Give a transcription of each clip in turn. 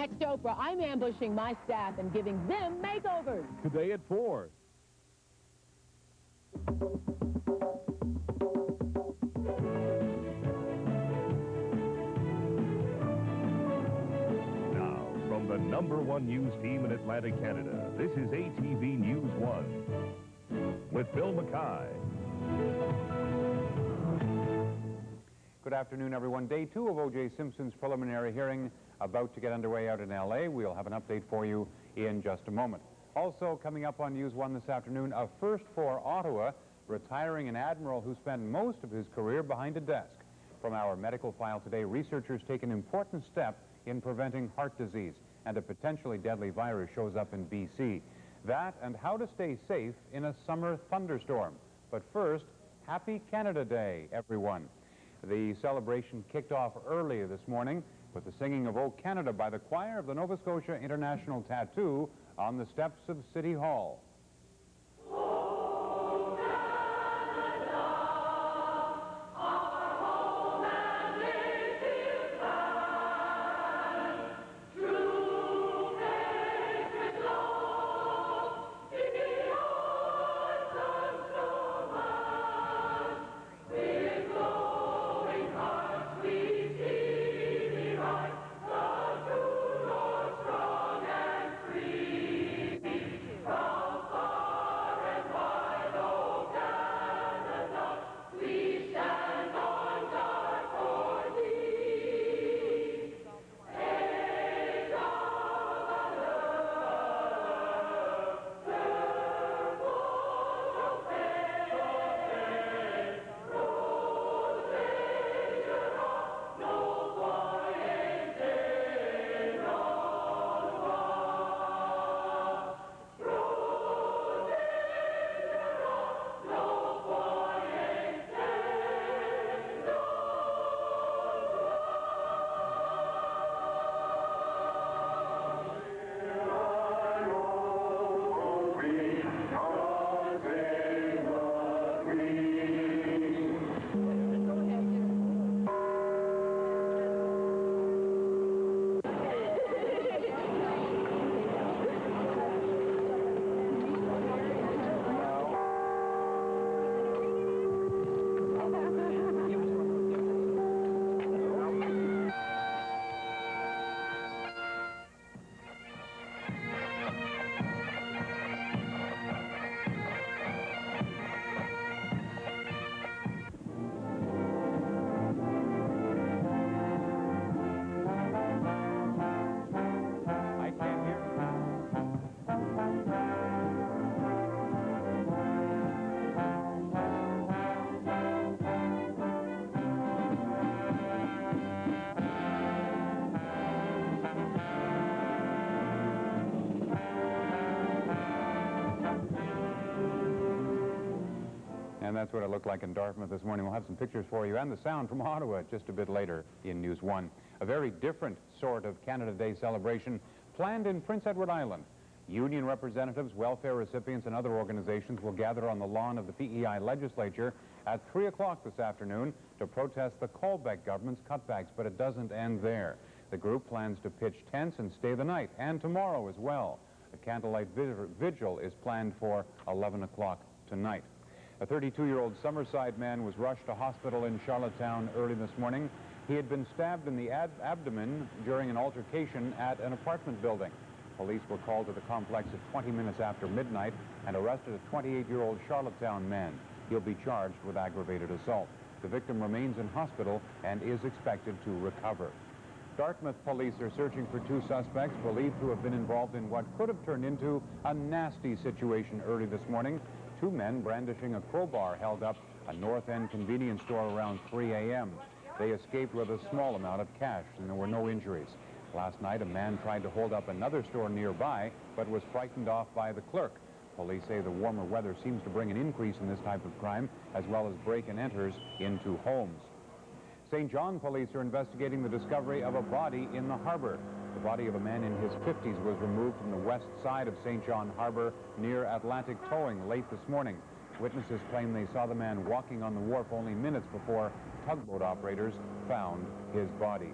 Next show, for I'm ambushing my staff and giving them makeovers. Today at 4. Now, from the #1 news team in Atlantic, Canada, this is ATV News 1 with Bill McKay. Good afternoon, everyone. Day 2 of O.J. Simpson's preliminary hearing about to get underway out in L.A. We'll have an update for you in just a moment. Also coming up on News 1 this afternoon, a first for Ottawa, retiring an admiral who spent most of his career behind a desk. From our medical file today, researchers take an important step in preventing heart disease, and a potentially deadly virus shows up in BC. That and how to stay safe in a summer thunderstorm. But first, Happy Canada Day, everyone. The celebration kicked off early this morning with the singing of O Canada by the choir of the Nova Scotia International Tattoo on the steps of City Hall. And that's what it looked like in Dartmouth this morning. We'll have some pictures for you and the sound from Ottawa just a bit later in News 1. A very different sort of Canada Day celebration planned in Prince Edward Island. Union representatives, welfare recipients, and other organizations will gather on the lawn of the PEI legislature at 3 o'clock this afternoon to protest the Colbeck government's cutbacks, but it doesn't end there. The group plans to pitch tents and stay the night, and tomorrow as well. A candlelight vigil is planned for 11 o'clock tonight. A 32-year-old Summerside man was rushed to hospital in Charlottetown early this morning. He had been stabbed in the abdomen during an altercation at an apartment building. Police were called to the complex at 20 minutes after midnight and arrested a 28-year-old Charlottetown man. He'll be charged with aggravated assault. The victim remains in hospital and is expected to recover. Dartmouth police are searching for 2 suspects believed to have been involved in what could have turned into a nasty situation early this morning. 2 men brandishing a crowbar held up a North End convenience store around 3 a.m. They escaped with a small amount of cash, and there were no injuries. Last night, a man tried to hold up another store nearby, but was frightened off by the clerk. Police say the warmer weather seems to bring an increase in this type of crime, as well as break-and-enters into homes. St. John police are investigating the discovery of a body in the harbor. The body of a man in his 50s was removed from the west side of St. John Harbor near Atlantic Towing late this morning. Witnesses claim they saw the man walking on the wharf only minutes before tugboat operators found his body.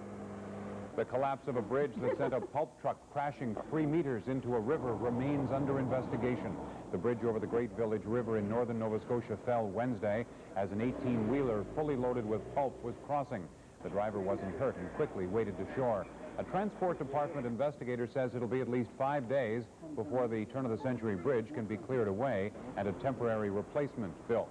The collapse of a bridge that sent a pulp truck crashing 3 meters into a river remains under investigation. The bridge over the Great Village River in northern Nova Scotia fell Wednesday as an 18-wheeler fully loaded with pulp was crossing. The driver wasn't hurt and quickly waded to shore. A Transport Department investigator says it'll be at least 5 days before the turn-of-the-century bridge can be cleared away and a temporary replacement built.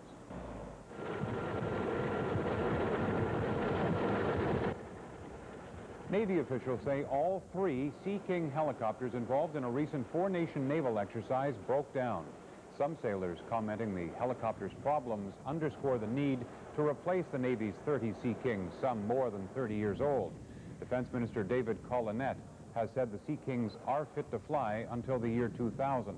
Navy officials say all 3 Sea King helicopters involved in a recent 4-nation naval exercise broke down. Some sailors commenting the helicopters' problems underscore the need to replace the Navy's 30 Sea Kings, some more than 30 years old. Defense Minister David Collinette has said the Sea Kings are fit to fly until the year 2000.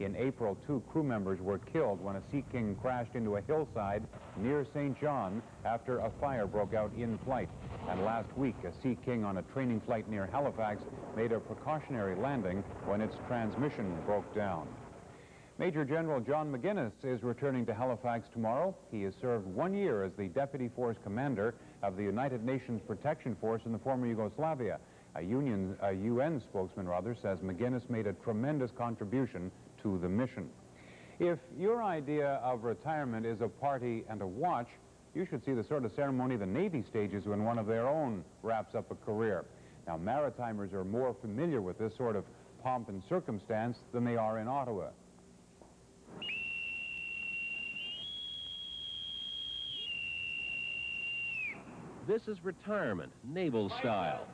In April, 2 crew members were killed when a Sea King crashed into a hillside near St. John after a fire broke out in flight. And last week, a Sea King on a training flight near Halifax made a precautionary landing when its transmission broke down. Major General John McGuinness is returning to Halifax tomorrow. He has served 1 year as the Deputy Force Commander of the United Nations Protection Force in the former Yugoslavia. A UN spokesman, says McGuinness made a tremendous contribution to the mission. If your idea of retirement is a party and a watch, you should see the sort of ceremony the Navy stages when one of their own wraps up a career. Now, Maritimers are more familiar with this sort of pomp and circumstance than they are in Ottawa. This is retirement, naval style,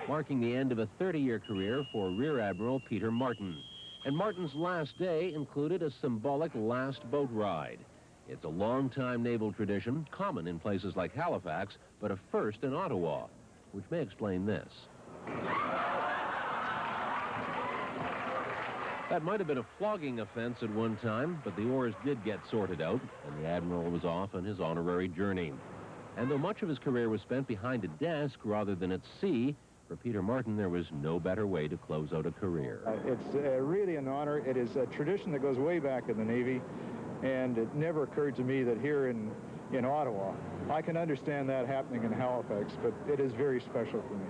marking the end of a 30-year career for Rear Admiral Peter Martin. And Martin's last day included a symbolic last boat ride. It's a long-time naval tradition, common in places like Halifax, but a first in Ottawa, which may explain this. That might have been a flogging offense at one time, but the oars did get sorted out, and the Admiral was off on his honorary journey. And though much of his career was spent behind a desk rather than at sea, for Peter Martin, there was no better way to close out a career. It's really an honor. It is a tradition that goes way back in the Navy, and it never occurred to me that here in Ottawa, I can understand that happening in Halifax, but it is very special for me.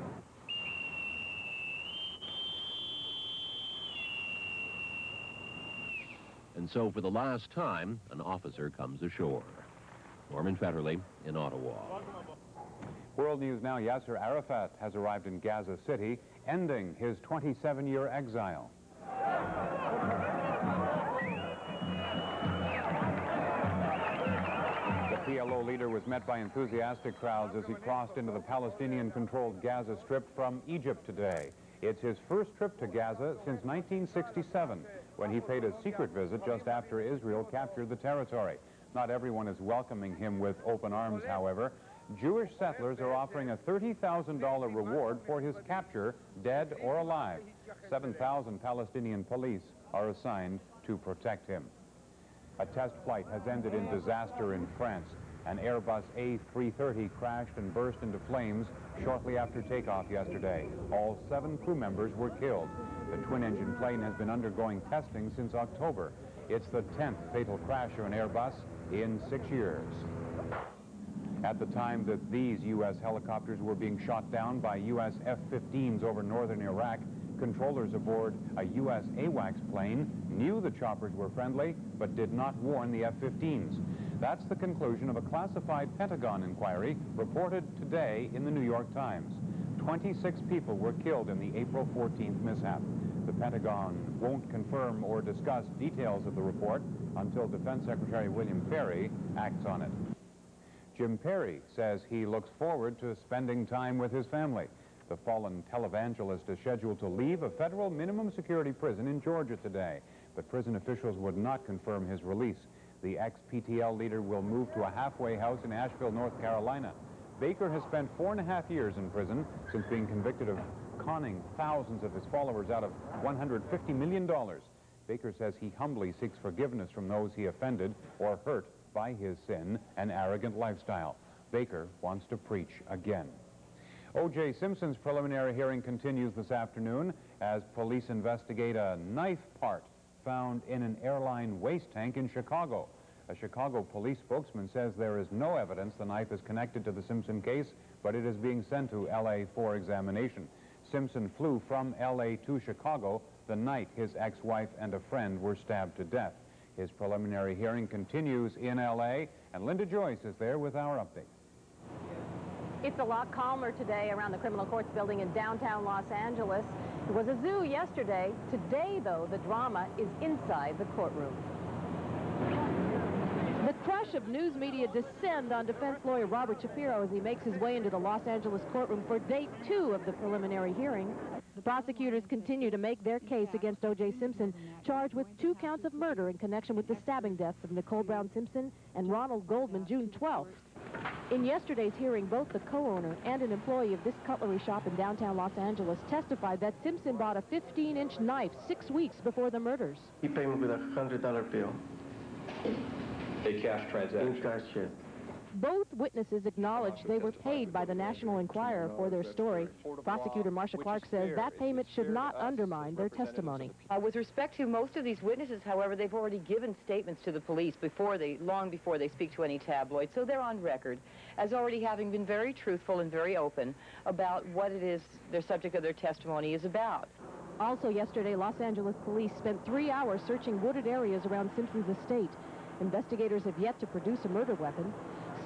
And so for the last time, an officer comes ashore. Norman Fetterly in Ottawa. World News now. Yasser Arafat has arrived in Gaza City, ending his 27-year exile. The PLO leader was met by enthusiastic crowds as he crossed into the Palestinian-controlled Gaza Strip from Egypt today. It's his first trip to Gaza since 1967, when he paid a secret visit just after Israel captured the territory. Not everyone is welcoming him with open arms, however. Jewish settlers are offering a $30,000 reward for his capture, dead or alive. 7,000 Palestinian police are assigned to protect him. A test flight has ended in disaster in France. An Airbus A330 crashed and burst into flames shortly after takeoff yesterday. All 7 crew members were killed. The twin-engine plane has been undergoing testing since October. It's the 10th fatal crash of an Airbus in 6 years. At the time that these U.S. helicopters were being shot down by U.S. F-15s over northern Iraq, controllers aboard a U.S. AWACS plane knew the choppers were friendly, but did not warn the F-15s. That's the conclusion of a classified Pentagon inquiry reported today in the New York Times. 26 people were killed in the April 14th mishap. The Pentagon won't confirm or discuss details of the report until Defense Secretary William Perry acts on it. Jim Perry says he looks forward to spending time with his family. The fallen televangelist is scheduled to leave a federal minimum security prison in Georgia today, but prison officials would not confirm his release. The ex-PTL leader will move to a halfway house in Asheville, North Carolina. Baker has spent 4.5 years in prison since being convicted of conning thousands of his followers out of $150 million. Baker says he humbly seeks forgiveness from those he offended or hurt by his sin and arrogant lifestyle. Baker wants to preach again. O.J. Simpson's preliminary hearing continues this afternoon as police investigate a knife part found in an airline waste tank in Chicago. A Chicago police spokesman says there is no evidence the knife is connected to the Simpson case, but it is being sent to L.A. for examination. Simpson flew from L.A. to Chicago the night his ex-wife and a friend were stabbed to death. His preliminary hearing continues in L.A., and Linda Joyce is there with our update. It's a lot calmer today around the criminal courts building in downtown Los Angeles. It was a zoo yesterday. Today, though, the drama is inside the courtroom. The crush of news media descend on defense lawyer Robert Shapiro as he makes his way into the Los Angeles courtroom for day 2 of the preliminary hearing. The prosecutors continue to make their case against O.J. Simpson, charged with 2 counts of murder in connection with the stabbing deaths of Nicole Brown Simpson and Ronald Goldman June 12th. In yesterday's hearing, both the co-owner and an employee of this cutlery shop in downtown Los Angeles testified that Simpson bought a 15-inch knife 6 weeks before the murders. He paid me with a $100 bill. A cash transaction. In cash, yes. Both witnesses acknowledged they were paid by the National Enquirer for their story. Prosecutor Marcia Clark says that payment should not undermine their testimony. With respect to most of these witnesses, however, they've already given statements to the police long before they speak to any tabloid, so they're on record as already having been very truthful and very open about what it is their subject of their testimony is about. Also yesterday, Los Angeles police spent 3 hours searching wooded areas around Simpson's estate. Investigators have yet to produce a murder weapon.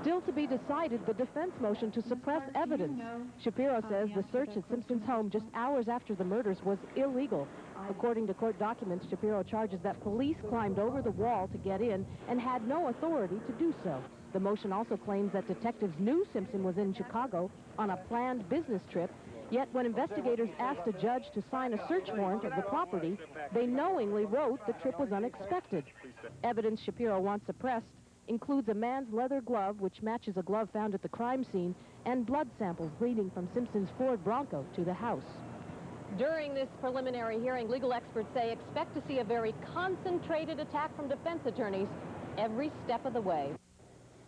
Still to be decided, the defense motion to suppress evidence. Shapiro says the search at Simpson's home just hours after the murders was illegal. According to court documents, Shapiro charges that police climbed over the wall to get in and had no authority to do so. The motion also claims that detectives knew Simpson was in Chicago on a planned business trip, yet when investigators asked a judge to sign a search warrant of the property, they knowingly wrote the trip was unexpected. Evidence Shapiro wants suppressed includes a man's leather glove, which matches a glove found at the crime scene, and blood samples leading from Simpson's Ford Bronco to the house. During this preliminary hearing, legal experts say expect to see a very concentrated attack from defense attorneys every step of the way.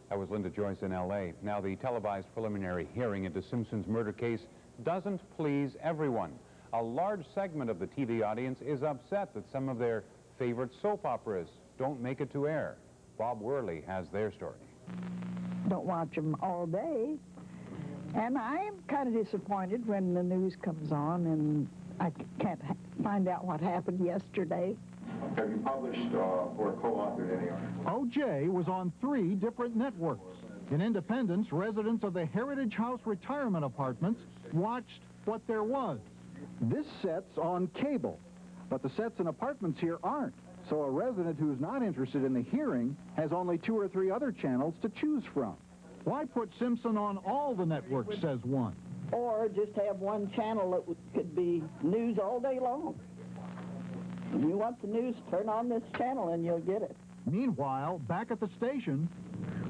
That was Linda Joyce in L.A. Now, the televised preliminary hearing into Simpson's murder case doesn't please everyone. A large segment of the TV audience is upset that some of their favorite soap operas don't make it to air. Bob Worley has their story. Don't watch them all day. And I'm kind of disappointed when the news comes on and I can't find out what happened yesterday. Have you published or co-authored any articles? O.J. was on 3 different networks. In Independence, residents of the Heritage House retirement apartments watched what there was. This set's on cable, but the sets in apartments here aren't. So a resident who's not interested in the hearing has only 2 or 3 other channels to choose from. Why put Simpson on all the networks, says one. Or just have one channel that could be news all day long. If you want the news, turn on this channel and you'll get it. Meanwhile, back at the station...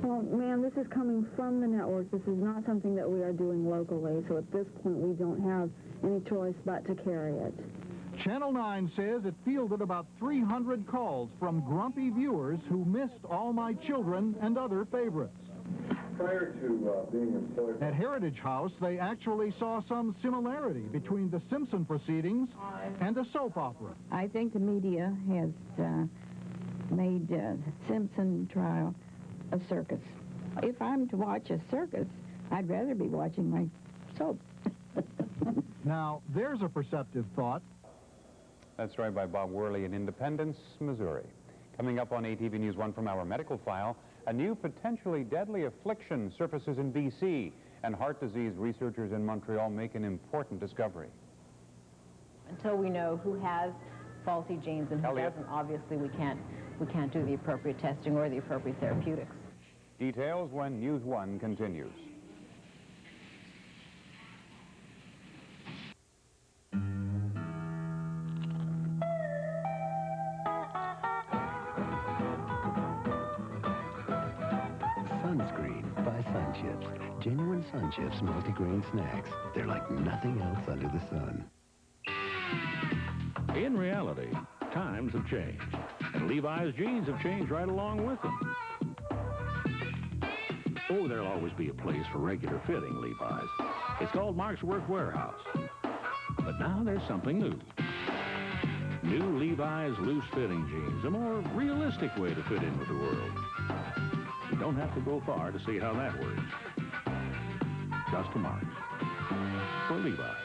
Well, ma'am, this is coming from the network. This is not something that we are doing locally, so at this point we don't have any choice but to carry it. Channel 9 says it fielded about 300 calls from grumpy viewers who missed All My Children and other favorites. Prior to being employed... At Heritage House, they actually saw some similarity between the Simpson proceedings and a soap opera. I think the media has made the Simpson trial a circus. If I'm to watch a circus, I'd rather be watching my soap. Now, there's a perceptive thought. That story by Bob Worley in Independence, Missouri. Coming up on ATV News 1 from our medical file, a new potentially deadly affliction surfaces in B.C., and heart disease researchers in Montreal make an important discovery. Until we know who has faulty genes and who doesn't, obviously we can't do the appropriate testing or the appropriate therapeutics. Details when News 1 continues. Sunscreen by Sun Chips. Genuine Sun Chips multigrain snacks. They're like nothing else under the sun. In reality, times have changed, and Levi's jeans have changed right along with them. Oh, there'll always be a place for regular fitting Levi's. It's called Mark's Work Warehouse. But now there's something new. New Levi's loose fitting jeans, a more realistic way to fit in with the world. You don't have to go far to see how that works. Just to Mark's. For Levi's.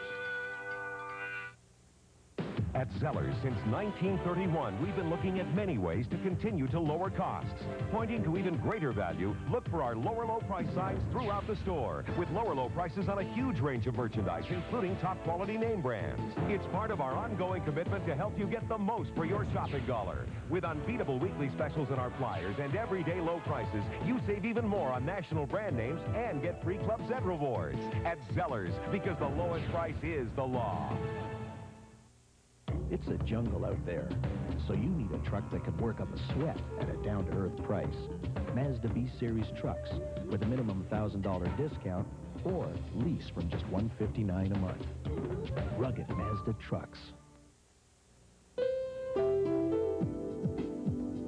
At Zellers, since 1931, we've been looking at many ways to continue to lower costs. Pointing to even greater value, look for our lower low price signs throughout the store, with lower low prices on a huge range of merchandise, including top quality name brands. It's part of our ongoing commitment to help you get the most for your shopping dollar. With unbeatable weekly specials in our flyers and everyday low prices, you save even more on national brand names and get free Club Z rewards. At Zellers, because the lowest price is the law. It's a jungle out there, so you need a truck that can work up a sweat at a down-to-earth price. Mazda B-Series trucks with a minimum $1,000 discount or lease from just $159 a month. Rugged Mazda trucks.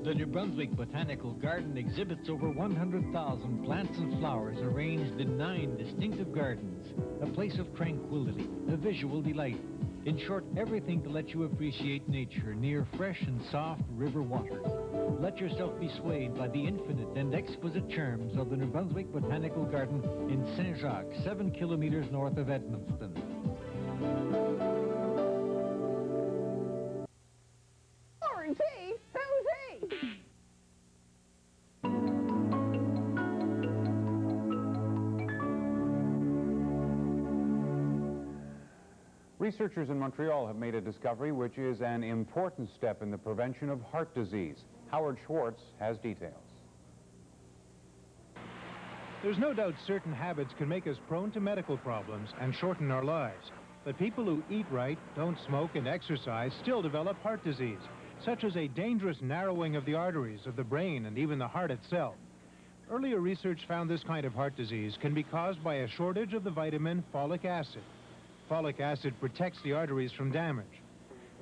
The New Brunswick Botanical Garden exhibits over 100,000 plants and flowers arranged in 9 distinctive gardens, a place of tranquility, a visual delight. In short, everything to let you appreciate nature near fresh and soft river waters. Let yourself be swayed by the infinite and exquisite charms of the New Brunswick Botanical Garden in Saint-Jacques, 7 kilometers north of Edmundston. Researchers in Montreal have made a discovery which is an important step in the prevention of heart disease. Howard Schwartz has details. There's no doubt certain habits can make us prone to medical problems and shorten our lives. But people who eat right, don't smoke, and exercise still develop heart disease, such as a dangerous narrowing of the arteries of the brain and even the heart itself. Earlier research found this kind of heart disease can be caused by a shortage of the vitamin folic acid. Folic acid protects the arteries from damage.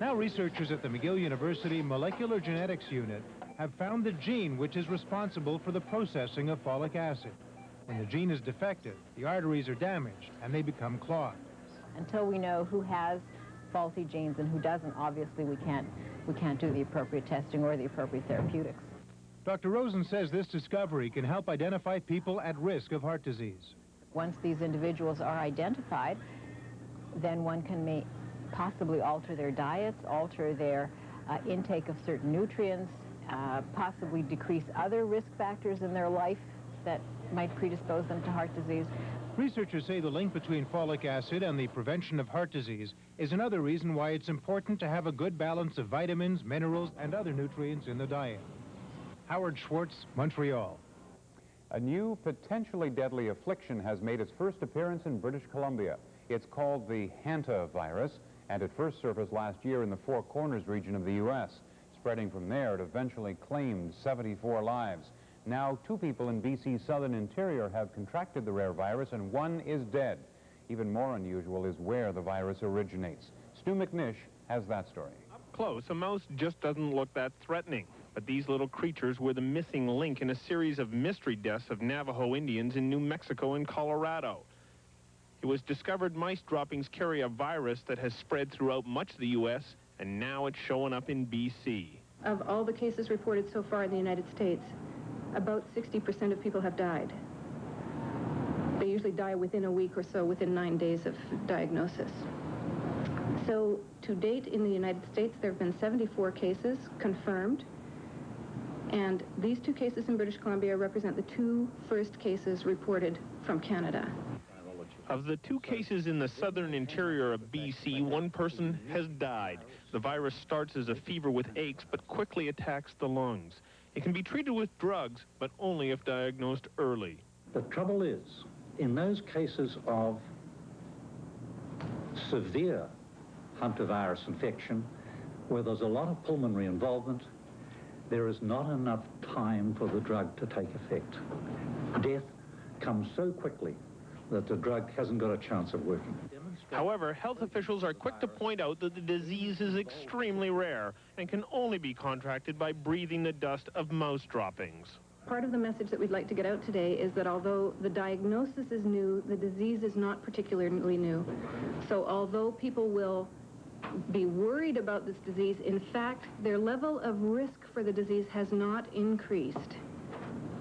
Now researchers at the McGill University Molecular Genetics Unit have found the gene which is responsible for the processing of folic acid. When the gene is defective, the arteries are damaged and they become clogged. Until we know who has faulty genes and who doesn't, obviously we can't do the appropriate testing or the appropriate therapeutics. Dr. Rosen says this discovery can help identify people at risk of heart disease. Once these individuals are identified, then one can possibly alter their diets, alter their intake of certain nutrients, possibly decrease other risk factors in their life that might predispose them to heart disease. Researchers say the link between folic acid and the prevention of heart disease is another reason why it's important to have a good balance of vitamins, minerals, and other nutrients in the diet. Howard Schwartz, Montreal. A new, potentially deadly affliction has made its first appearance in British Columbia. It's called the hantavirus, and it first surfaced last year in the Four Corners region of the U.S. Spreading from there, it eventually claimed 74 lives. Now, 2 people in BC's southern interior have contracted the rare virus, and 1 is dead. Even more unusual is where the virus originates. Stu McNish has that story. Up close, a mouse just doesn't look that threatening. But these little creatures were the missing link in a series of mystery deaths of Navajo Indians in New Mexico and Colorado. It was discovered mice droppings carry a virus that has spread throughout much of the U.S., and now it's showing up in B.C. Of all the cases reported so far in the United States, about 60% of people have died. They usually die within a week or so, within 9 days of diagnosis. So, to date in the United States, there have been 74 cases confirmed, and these 2 cases in British Columbia represent the 2 first cases reported from Canada. Of the 2 cases in the southern interior of BC, 1 person has died. The virus starts as a fever with aches, but quickly attacks the lungs. It can be treated with drugs, but only if diagnosed early. The trouble is, in those cases of severe hantavirus infection, where there's a lot of pulmonary involvement, there is not enough time for the drug to take effect. Death comes so quickly that the drug hasn't got a chance of working. However, health officials are quick to point out that the disease is extremely rare and can only be contracted by breathing the dust of mouse droppings. Part of the message that we'd like to get out today is that although the diagnosis is new, the disease is not particularly new. So although people will be worried about this disease, in fact, their level of risk for the disease has not increased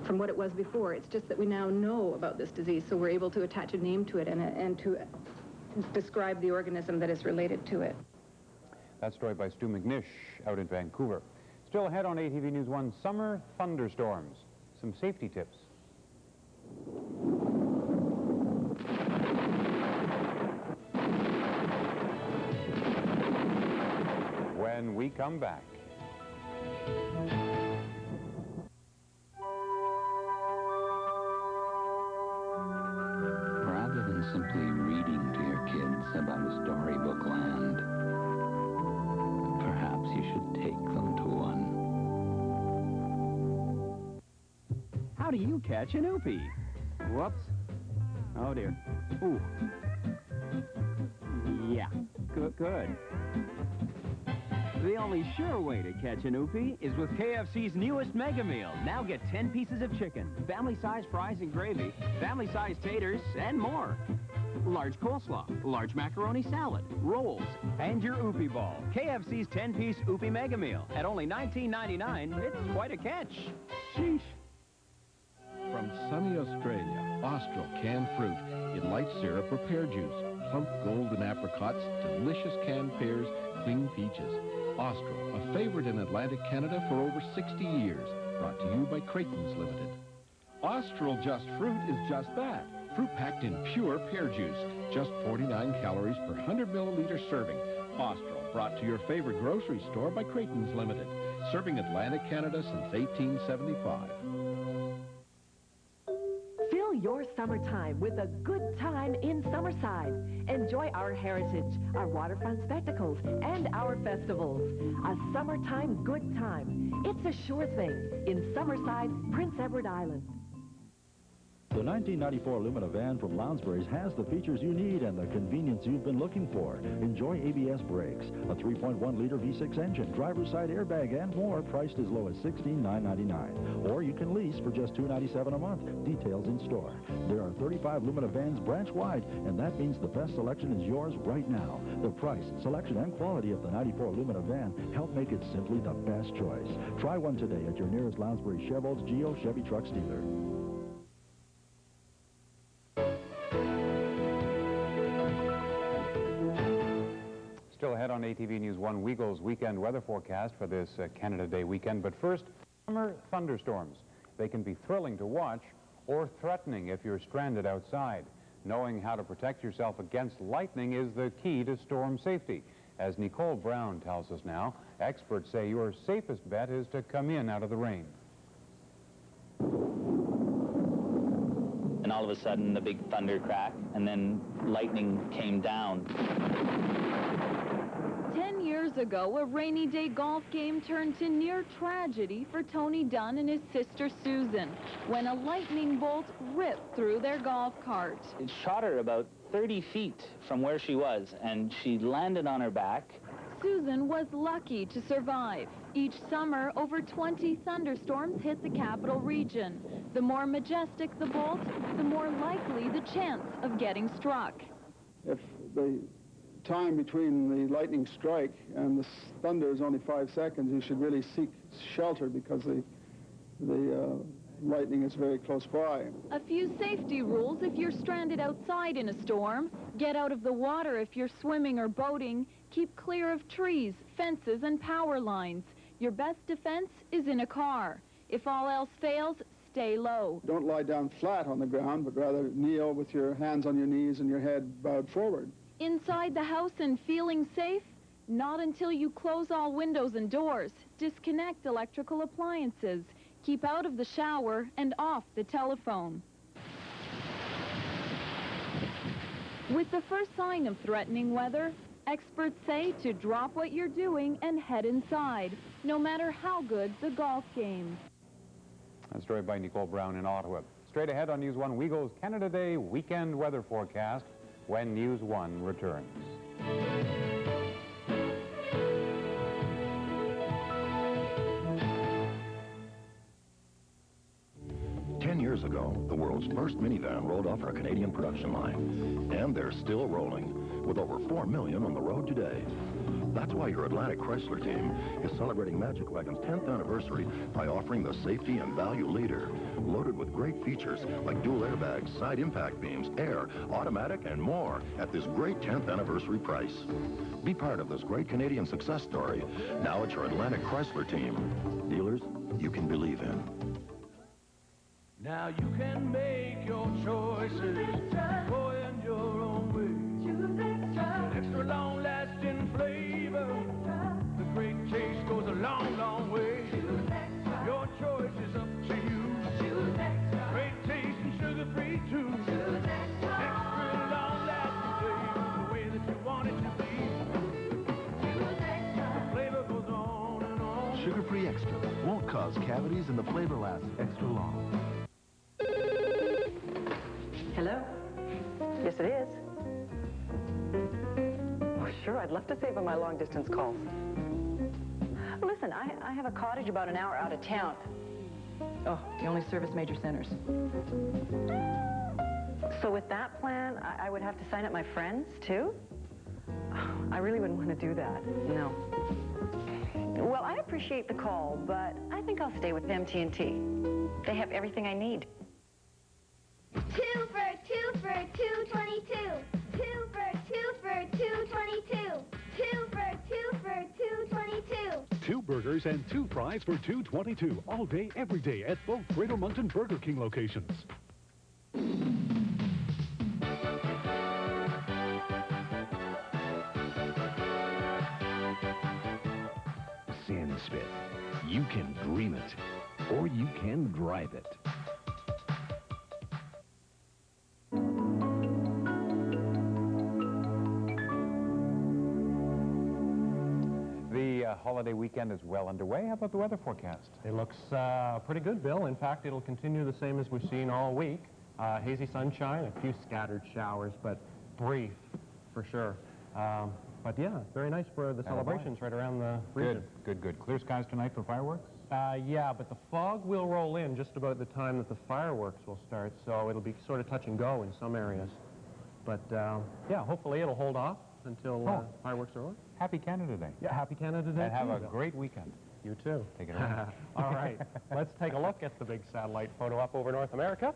from what it was before. It's just that we now know about this disease, so we're able to attach a name to it and to describe the organism that is related to it. That story by Stu McNish out in Vancouver. Still ahead on ATV News 1, summer thunderstorms. Some safety tips. When we come back. Rather than simply reading to your kids about a storybook land, perhaps you should take them to one. How do you catch an oopie? Whoops. Oh, dear. Ooh. Yeah, good. The only sure way to catch an oopie is with KFC's newest Mega Meal. Now get 10 pieces of chicken, family-size fries and gravy, family-size taters, and more. Large coleslaw, large macaroni salad, rolls, and your oopie ball. KFC's 10-piece oopie Mega Meal. At only $19.99, it's quite a catch. Sheesh. From sunny Australia, Austral canned fruit in light syrup or pear juice, plump golden apricots, delicious canned pears, clean peaches. Austral, a favorite in Atlantic Canada for over 60 years. Brought to you by Creighton's Limited. Austral Just Fruit is just that. Fruit packed in pure pear juice. Just 49 calories per 100 milliliter serving. Austral, brought to your favorite grocery store by Creighton's Limited. Serving Atlantic Canada since 1875. Fill your summertime with a good time in Summerside. Enjoy our heritage, our waterfront spectacles, and our festivals. A summertime good time. It's a sure thing in Summerside, Prince Edward Island. The 1994 Lumina van from Lounsbury's has the features you need and the convenience you've been looking for. Enjoy ABS brakes, a 3.1-liter V6 engine, driver's side airbag, and more, priced as low as $16,999. Or you can lease for just $297 a month. Details in store. There are 35 Lumina vans branch-wide, and that means the best selection is yours right now. The price, selection, and quality of the 94 Lumina van help make it simply the best choice. Try one today at your nearest Lounsbury Chevrolet's Geo Chevy Trucks dealer. Still ahead on ATV News 1, Weagle's weekend weather forecast for this Canada Day weekend. But first, summer thunderstorms. They can be thrilling to watch or threatening if you're stranded outside. Knowing how to protect yourself against lightning is the key to storm safety. As Nicole Brown tells us now, experts say your safest bet is to come in out of the rain. And all of a sudden, the big thunder crack, and then lightning came down. 10 years ago, a rainy day golf game turned to near tragedy for Tony Dunn and his sister Susan when a lightning bolt ripped through their golf cart. It shot her about 30 feet from where she was, and she landed on her back. Susan was lucky to survive. Each summer, over 20 thunderstorms hit the capital region. The more majestic the bolt, the more likely the chance of getting struck. If the time between the lightning strike and the thunder is only 5 seconds, you should really seek shelter because the lightning is very close by. A few safety rules if you're stranded outside in a storm. Get out of the water if you're swimming or boating. Keep clear of trees, fences, and power lines. Your best defense is in a car. If all else fails, stay low. Don't lie down flat on the ground, but rather kneel with your hands on your knees and your head bowed forward. Inside the house and feeling safe? Not until you close all windows and doors. Disconnect electrical appliances. Keep out of the shower and off the telephone. With the first sign of threatening weather, experts say to drop what you're doing and head inside, no matter how good the golf game. A story by Nicole Brown in Ottawa. Straight ahead on News 1, Weagle's Canada Day weekend weather forecast when News 1 returns. 10 years ago, the world's first minivan rolled off our Canadian production line. And they're still rolling, with over 4 million on the road today. That's why your Atlantic Chrysler team is celebrating Magic Wagon's 10th anniversary by offering the safety and value leader. Loaded with great features like dual airbags, side impact beams, air, automatic, and more at this great 10th anniversary price. Be part of this great Canadian success story. Now it's your Atlantic Chrysler team. Dealers you can believe in. Now you can make your choices, going your own way. An extra long-lasting flavor, the great taste goes a long, long way. Your choice is up to you. Great taste and sugar-free too. Extra long-lasting flavor, the way that you want it to be. The flavor goes on and on. Sugar-free extra won't cause cavities and the flavor lasts extra long. Hello? Yes, it is. Oh, sure, I'd love to save on my long-distance calls. Listen, I have a cottage about an hour out of town. Oh, you only service major centers. So with that plan, I would have to sign up my friends, too? I really wouldn't want to do that, no. Well, I appreciate the call, but I think I'll stay with MT&T. They have everything I need. 2 for 2 for 222. 2 for 2 for 222. 2 for 2 for 222. 2 burgers and 2 fries for $2.22 all day, every day at both Greater Moncton Burger King locations. Sand Spit. You can dream it, or you can drive it. Holiday weekend is well underway. How about the weather forecast? It looks pretty good, Bill. In fact, it'll continue the same as we've seen all week. Hazy sunshine, a few scattered showers, but brief for sure. But yeah, very nice for the celebrations right around the region. Good. Clear skies tonight for fireworks? Yeah, but the fog will roll in just about the time that the fireworks will start, so it'll be sort of touch and go in some areas. But yeah, hopefully it'll hold off until fireworks are over. Happy Canada Day. Yeah, happy Canada Day. And have a Bill. great weekend. You too. Take it away. All right, let's take a look at the big satellite photo up over North America.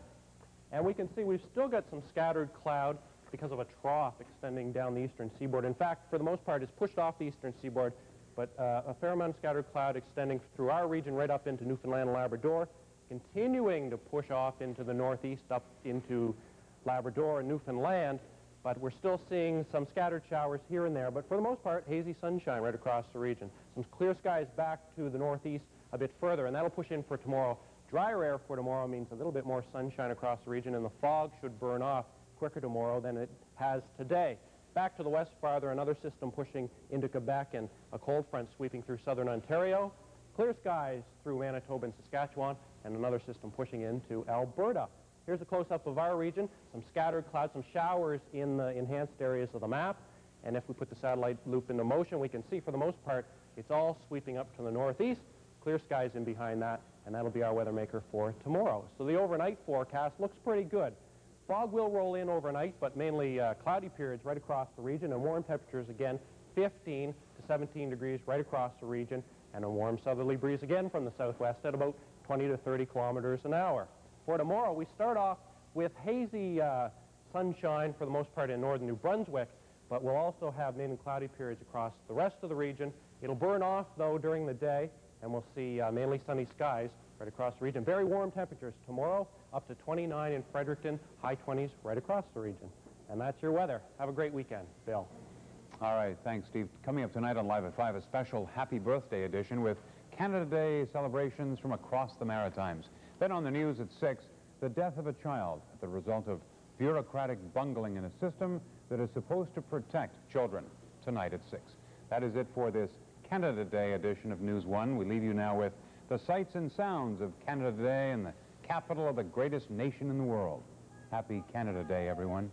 And we can see we've still got some scattered cloud because of a trough extending down the eastern seaboard. In fact, for the most part, it's pushed off the eastern seaboard, but a fair amount of scattered cloud extending through our region right up into Newfoundland and Labrador, continuing to push off into the northeast up into Labrador and Newfoundland. But we're still seeing some scattered showers here and there, but for the most part, hazy sunshine right across the region. Some clear skies back to the northeast a bit further, and that'll push in for tomorrow. Drier air for tomorrow means a little bit more sunshine across the region, and the fog should burn off quicker tomorrow than it has today. Back to the west farther, another system pushing into Quebec and a cold front sweeping through southern Ontario. Clear skies through Manitoba and Saskatchewan, and another system pushing into Alberta. Here's a close-up of our region, some scattered clouds, some showers in the enhanced areas of the map. And if we put the satellite loop into motion, we can see for the most part, it's all sweeping up to the northeast. Clear skies in behind that, and that'll be our weather maker for tomorrow. So the overnight forecast looks pretty good. Fog will roll in overnight, but mainly cloudy periods right across the region, and warm temperatures again, 15 to 17 degrees right across the region, and a warm southerly breeze again from the southwest at about 20 to 30 kilometers an hour. For tomorrow, we start off with hazy sunshine for the most part in northern New Brunswick, but we'll also have mainly cloudy periods across the rest of the region. It'll burn off, though, during the day, and we'll see mainly sunny skies right across the region. Very warm temperatures tomorrow, up to 29 in Fredericton, high 20s right across the region. And that's your weather. Have a great weekend. Bill. All right, thanks, Steve. Coming up tonight on Live at 5, a special Happy Birthday edition with Canada Day celebrations from across the Maritimes. Then on the news at 6, the death of a child as the result of bureaucratic bungling in a system that is supposed to protect children. Tonight at 6. That is it for this Canada Day edition of News 1. We leave you now with the sights and sounds of Canada Day and the capital of the greatest nation in the world. Happy Canada Day, everyone.